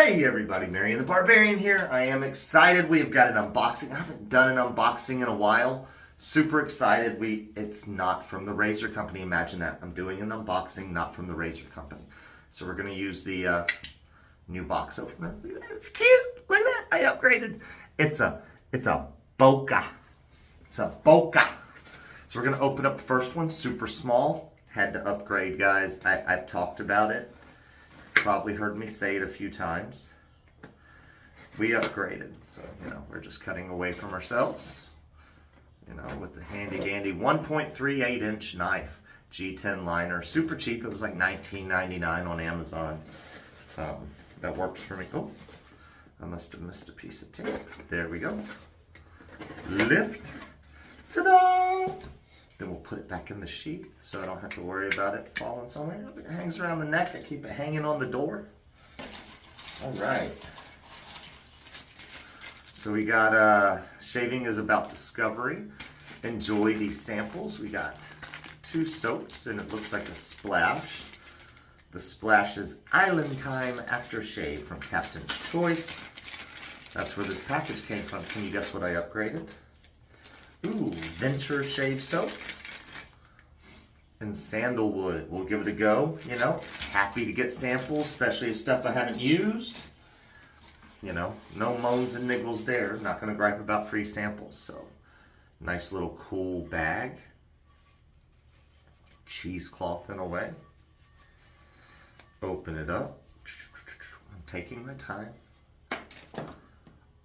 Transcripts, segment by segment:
Hey everybody, Mary and the Barbarian here. I am excited. We've got an unboxing. I haven't done an unboxing in a while. Super excited. It's not from the razor company. Imagine that. I'm doing an unboxing not from the razor company. So we're going to use the new box opener. Look at that. It's cute. Look at that. I upgraded. It's a Boca. It's a Boca. So we're going to open up the first one. Super small. Had to upgrade, guys. I've talked about it. Probably heard me say it a few times. We upgraded. So, we're just cutting away from ourselves. With the handy dandy 1.38 inch knife. G10 liner. Super cheap. It was like $19.99 on Amazon. That works for me. Oh, I must have missed a piece of tape. There we go. Lift. Ta-da! Then we'll put it back in the sheath so I don't have to worry about it falling somewhere. It hangs around the neck. I keep it hanging on the door. All right. So we got Shaving is About Discovery. Enjoy these samples. We got 2 soaps and it looks like a splash. The splash is Island Time Aftershave from Captain's Choice. That's where this package came from. Can you guess what I upgraded? Ooh, Venture Shave Soap and Sandalwood. We'll give it a go, Happy to get samples, especially stuff I haven't used. No moans and niggles there. Not going to gripe about free samples. So, nice little cool bag. Cheesecloth in a way. Open it up. I'm taking my time.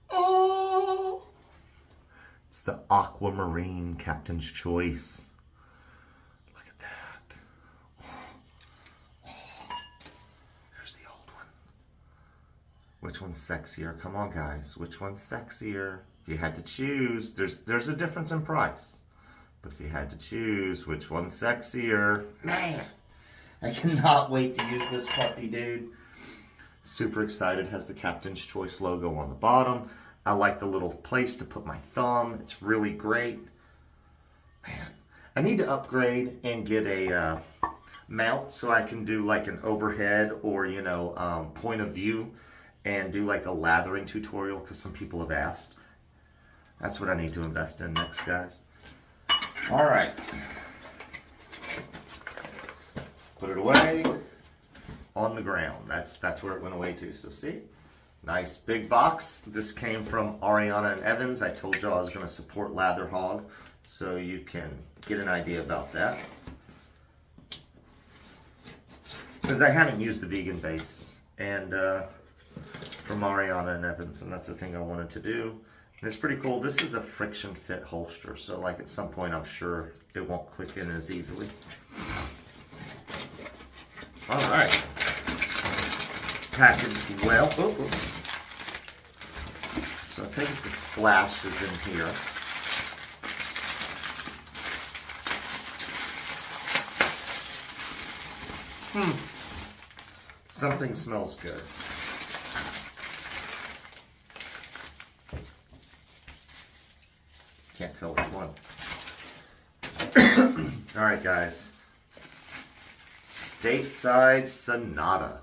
Oh! It's the Aquamarine Captain's Choice. Look at that. Oh. Here's the old one. Which one's sexier? Come on, guys. Which one's sexier? If you had to choose, there's a difference in price. But if you had to choose, which one's sexier? Man, I cannot wait to use this puppy, dude. Super excited. Has the Captain's Choice logo on the bottom. I like the little place to put my thumb. It's really great. Man, I need to upgrade and get a mount so I can do like an overhead or, point of view and do like a lathering tutorial because some people have asked. That's what I need to invest in next, guys. All right. Put it away on the ground. That's where it went away to. So see? Nice big box. This came from Ariana and Evans. I told y'all I was going to support Lather Hog, so you can get an idea about that. Because I haven't used the vegan base, and from Ariana and Evans, and that's the thing I wanted to do. And it's pretty cool. This is a friction fit holster, so like at some point I'm sure it won't click in as easily. All right. Packaged well. Oh. So I think the splash is in here. Something smells good. Can't tell which one. All right, guys. Stateside Sonata.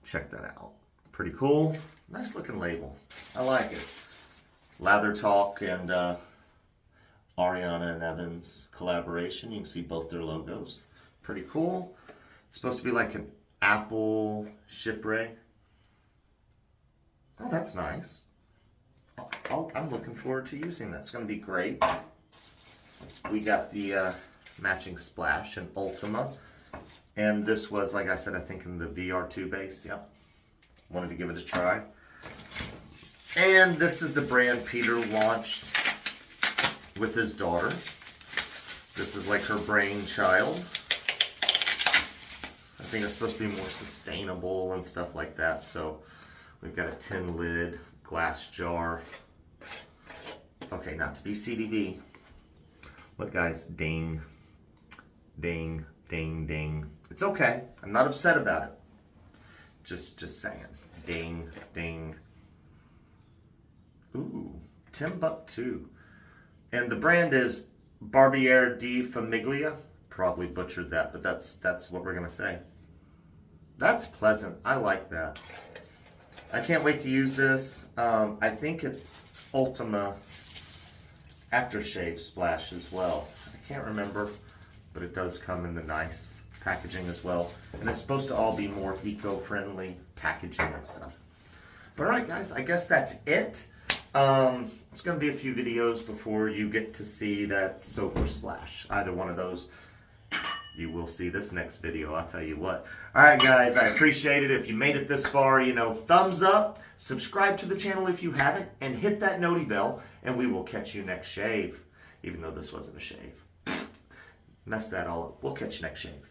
Check that out. Pretty cool. Nice looking label. I like it. Lather Talk and Ariana and Evans collaboration. You can see both their logos. Pretty cool. It's supposed to be like an apple chypre. Oh, that's nice. I'm looking forward to using that. It's going to be great. We got the matching splash in Ultima. And this was, like I said, I think in the VR2 base. Yep. Wanted to give it a try. And this is the brand Peter launched with his daughter. This is like her brainchild. I think it's supposed to be more sustainable and stuff like that. So we've got a tin lid, glass jar. Okay, not to be CDB. Look, guys, ding, ding, ding, ding. It's okay. I'm not upset about it. Just saying. Ding, ding. Ooh, Timbuktu. And the brand is Barberia di Famiglia. Probably butchered that, but that's what we're gonna say. That's pleasant. I like that. I can't wait to use this. I think it's Ultima aftershave splash as well. I can't remember, but it does come in the nice packaging as well. And it's supposed to all be more eco-friendly packaging and stuff. But all right, guys, I guess that's it. It's going to be a few videos before you get to see that soap or splash. Either one of those. You will see this next video, I'll tell you what. All right, guys, I appreciate it. If you made it this far, you know, thumbs up, subscribe to the channel if you haven't, and hit that noti bell, and we will catch you next shave. Even though this wasn't a shave. Mess that all up. We'll catch you next shave.